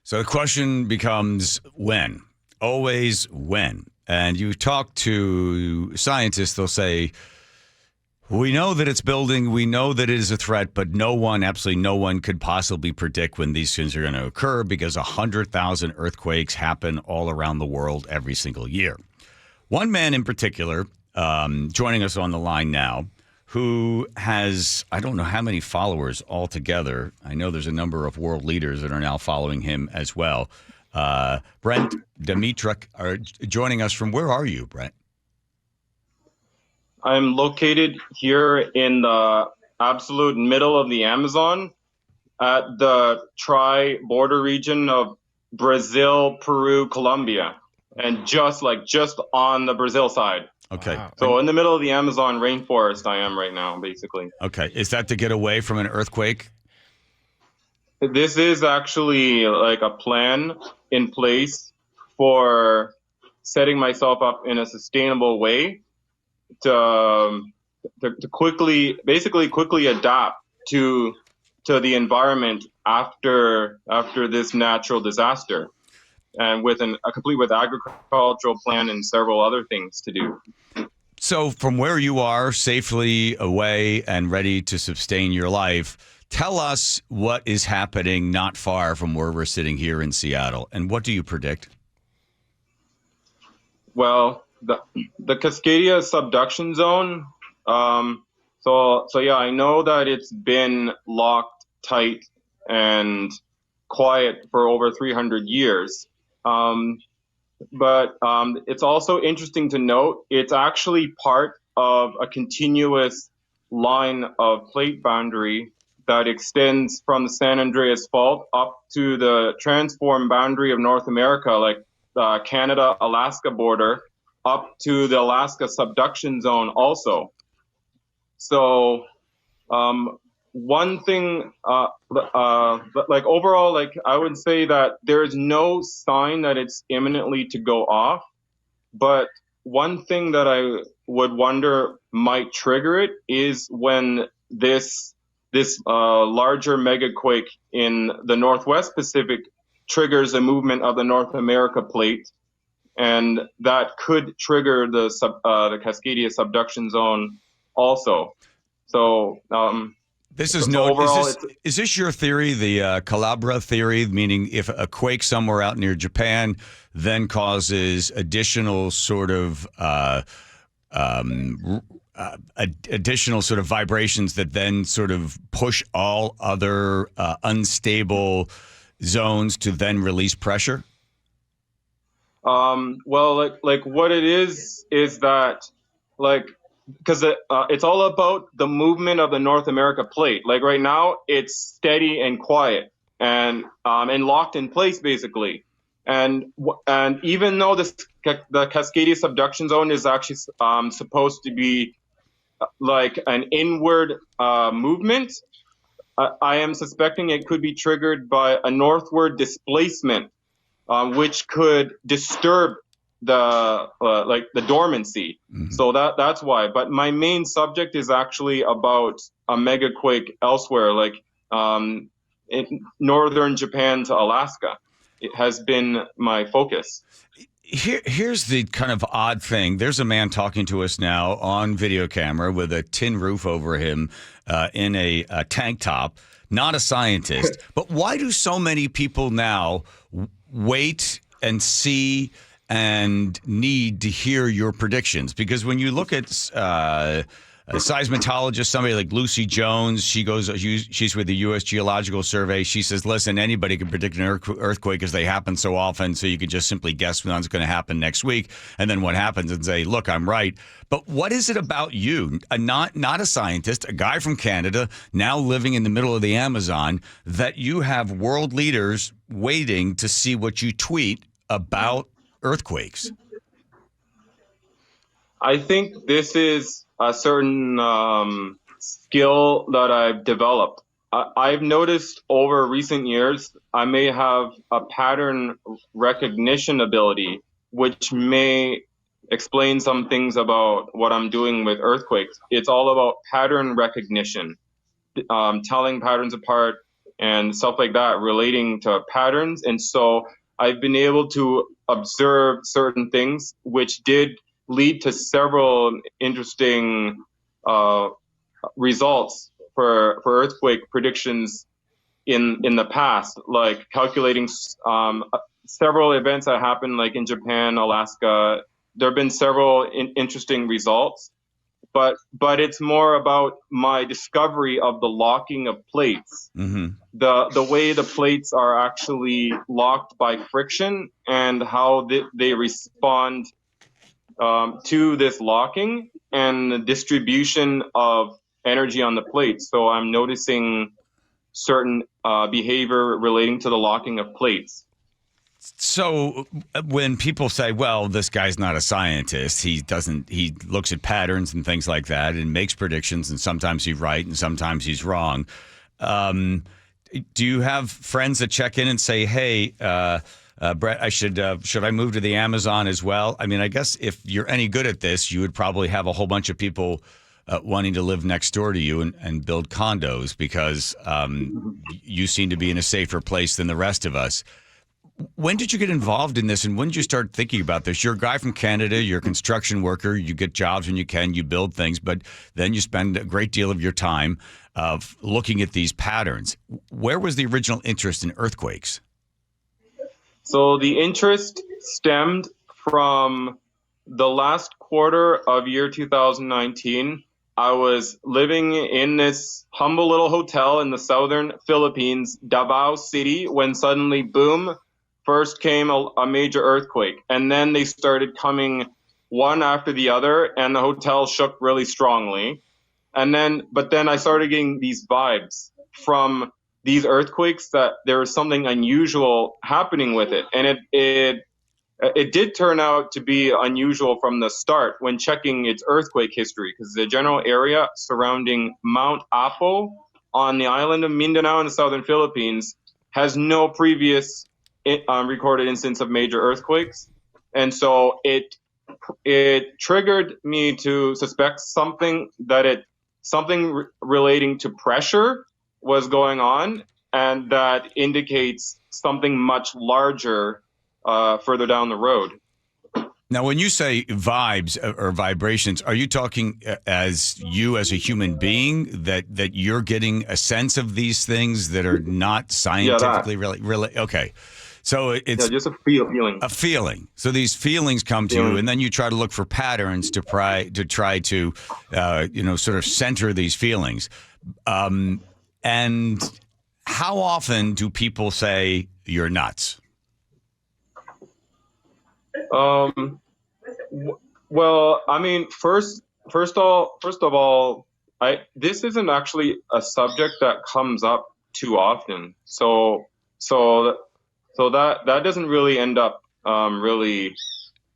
So the question becomes when? Always when. And you talk to scientists, they'll say, we know that it's building, we know that it is a threat, but absolutely no one could possibly predict when these things are going to occur because 100,000 earthquakes happen all around the world every single year. One man in particular, joining us on the line now, who has, I don't know how many followers altogether. I know there's a number of world leaders that are now following him as well. Brent Dmitruk are joining us from, where are you, Brent? I'm located here in the absolute middle of the Amazon at the tri-border region of Brazil, Peru, Colombia, and just on the Brazil side. Okay. Wow. So in the middle of the Amazon rainforest I am right now, basically. Okay. Is that to get away from an earthquake? This is actually like a plan in place for setting myself up in a sustainable way to quickly adapt to the environment after this natural disaster, and with complete with agricultural plan and several other things to do. So from where you are, safely away and ready to sustain your life, tell us what is happening not far from where we're sitting here in Seattle, and what do you predict? Well, the Cascadia subduction zone. So yeah, I know that it's been locked tight and quiet for over 300 years. But it's also interesting to note it's actually part of a continuous line of plate boundary that extends from the San Andreas Fault up to the transform boundary of North America, like the Canada-Alaska border, up to the Alaska subduction zone also. So one thing, overall, I would say that there is no sign that it's imminently to go off. But one thing that I would wonder might trigger it is when this larger mega-quake in the Northwest Pacific triggers a movement of the North America plate, and that could trigger the Cascadia subduction zone also. So this is is this your theory, the Culebra theory, meaning if a quake somewhere out near Japan then causes additional sort of additional sort of vibrations that then sort of push all other unstable zones to then release pressure? Well, what it is that because it's all about the movement of the North America plate. Like right now, it's steady and quiet and locked in place basically. And even though the Cascadia subduction zone is actually supposed to be like an inward movement, I am suspecting it could be triggered by a northward displacement, which could disturb the dormancy. Mm-hmm. So that's why. But my main subject is actually about a mega-quake elsewhere, in northern Japan to Alaska. It has been my focus. Here's the kind of odd thing. There's a man talking to us now on video camera with a tin roof over him in a tank top, not a scientist. But why do so many people now wait and see and need to hear your predictions? Because when you look at a seismologist, somebody like Lucy Jones, she's with the U.S. Geological Survey. She says, listen, anybody can predict an earthquake because they happen so often, so you can just simply guess when it's going to happen next week, and then what happens and say, look, I'm right. But what is it about you, not a scientist, a guy from Canada, now living in the middle of the Amazon, that you have world leaders waiting to see what you tweet about earthquakes? I think this is a certain skill that I've developed. I've noticed over recent years, I may have a pattern recognition ability, which may explain some things about what I'm doing with earthquakes. It's all about pattern recognition, telling patterns apart, and stuff like that relating to patterns. And so I've been able to observe certain things, which did lead to several interesting results for earthquake predictions in the past, like calculating several events that happened, like in Japan, Alaska. There have been several interesting results, but it's more about my discovery of the locking of plates, the way the plates are actually locked by friction, and how they respond to this locking and the distribution of energy on the plates. So I'm noticing certain behavior relating to the locking of plates. So when people say, well, this guy's not a scientist, he looks at patterns and things like that and makes predictions, and sometimes he's right and sometimes he's wrong. Do you have friends that check in and say, hey, Brett, should I move to the Amazon as well? I mean, I guess if you're any good at this, you would probably have a whole bunch of people wanting to live next door to you and build condos because you seem to be in a safer place than the rest of us. When did you get involved in this, and when did you start thinking about this? You're a guy from Canada, you're a construction worker, you get jobs when you can, you build things, but then you spend a great deal of your time looking at these patterns. Where was the original interest in earthquakes? So the interest stemmed from the last quarter of year 2019. I was living in this humble little hotel in the southern Philippines, Davao City, when suddenly, boom, first came a major earthquake. And then they started coming one after the other, and the hotel shook really strongly. But then I started getting these vibes from these earthquakes that there was something unusual happening with it. And it did turn out to be unusual from the start when checking its earthquake history, because the general area surrounding Mount Apo on the island of Mindanao in the southern Philippines has no previous recorded instance of major earthquakes. And so it triggered me to suspect something relating to pressure was going on, and that indicates something much larger further down the road. Now, when you say vibes or vibrations, are you talking as you as a human being that you're getting a sense of these things that are not scientifically really? Okay. So it's just a feeling. A feeling. So these feelings come to you, and then you try to look for patterns to try to sort of center these feelings. And how often do people say you're nuts? Well, I mean, first of all, this isn't actually a subject that comes up too often. So that doesn't really end up really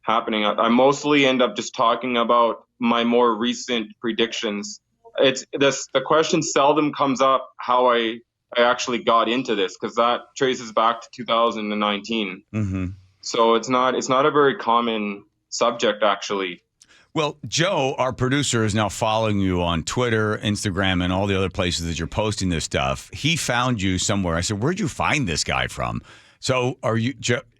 happening. I mostly end up just talking about my more recent predictions. The question seldom comes up how I actually got into this, because that traces back to 2019. Mm-hmm. So it's not a very common subject, actually. Well, Joe, our producer, is now following you on Twitter, Instagram, and all the other places that you're posting this stuff. He found you somewhere. I said, where'd you find this guy from? So are you,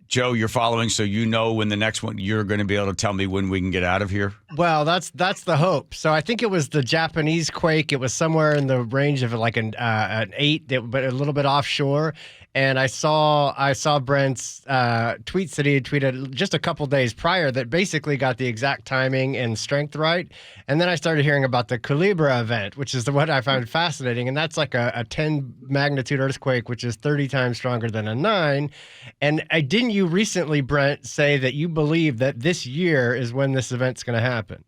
Joe, you're following, so you know when the next one, you're going to be able to tell me when we can get out of here? Well, that's the hope. So I think it was the Japanese quake. It was somewhere in the range of like an 8, but a little bit offshore. And I saw Brent's tweets that he had tweeted just a couple days prior that basically got the exact timing and strength right. And then I started hearing about the Culebra Event, which is the one I found fascinating. And that's like a 10 magnitude earthquake, which is 30 times stronger than a 9. And didn't you recently, Brent, say that you believe that this year is when this event's going to happen?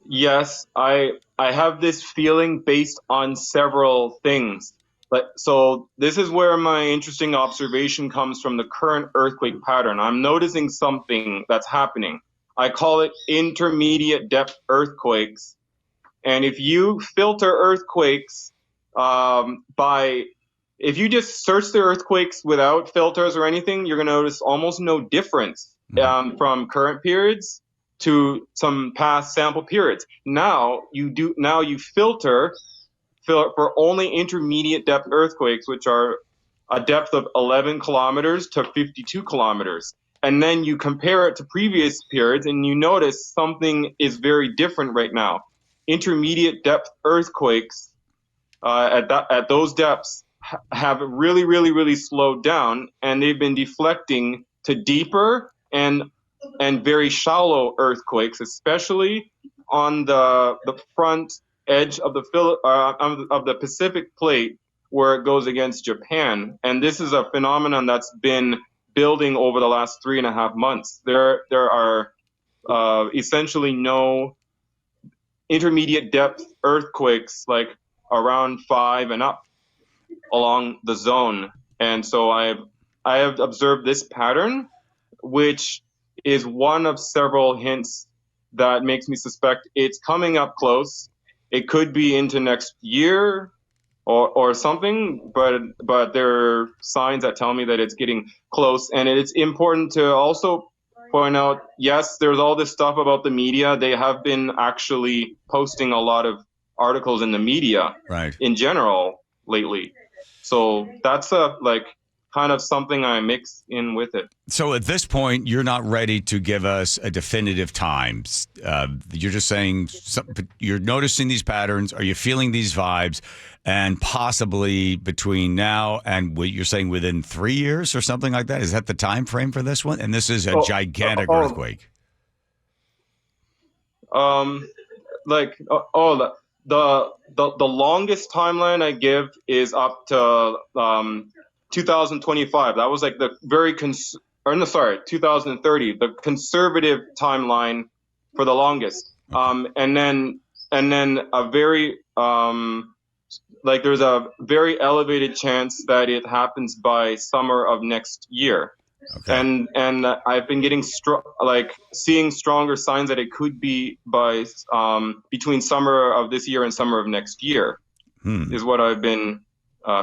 Yes, I have this feeling based on several things. So this is where my interesting observation comes from the current earthquake pattern. I'm noticing something that's happening. I call it intermediate depth earthquakes. And if you filter earthquakes if you just search the earthquakes without filters or anything, you're going to notice almost no difference from current periods to some past sample periods. Now you filter for only intermediate depth earthquakes, which are a depth of 11 kilometers to 52 kilometers. And then you compare it to previous periods, and you notice something is very different right now. Intermediate depth earthquakes at those depths have really, really, really slowed down, and they've been deflecting to deeper and very shallow earthquakes, especially on the front edge of the Pacific plate where it goes against Japan. And this is a phenomenon that's been building over the last 3.5 months. There are essentially no intermediate depth earthquakes like around 5 and up along the zone. And so I have observed this pattern, which is one of several hints that makes me suspect it's coming up close. It could be into next year or something, but there are signs that tell me that it's getting close. And it's important to also point out, yes, there's all this stuff about the media. They have been actually posting a lot of articles in the media in general lately. So that's kind of something I mix in with it. So at this point, you're not ready to give us a definitive time. You're just saying you're noticing these patterns. Are you feeling these vibes? And possibly between now and what you're saying within 3 years or something like that? Is that the time frame for this one? And this is a gigantic earthquake. The longest timeline I give is up to 2025. That was like the 2030, the conservative timeline for the longest. And then a very there's a very elevated chance that it happens by summer of next year. Okay. And I've been getting seeing stronger signs that it could be by between summer of this year and summer of next year is what I've been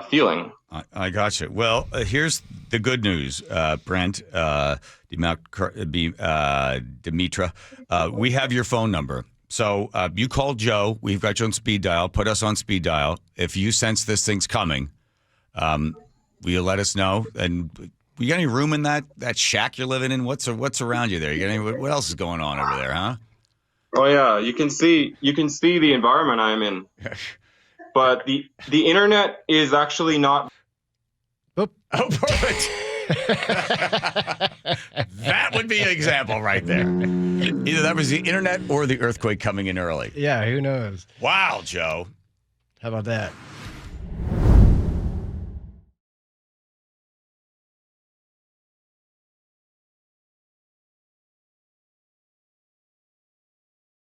feeling. I gotcha. Well, here's the good news, Brent Dmitruk. We have your phone number. So you call Joe. We've got you on speed dial. Put us on speed dial. If you sense this thing's coming, will you let us know? And you got any room in that shack you're living in? What's around you there? You got what else is going on over there, huh? Oh yeah, you can see the environment I'm in. But the internet is actually not. Oop. Oh, perfect. That would be an example right there. Either that was the internet or the earthquake coming in early. Yeah, who knows? Wow, Joe. How about that?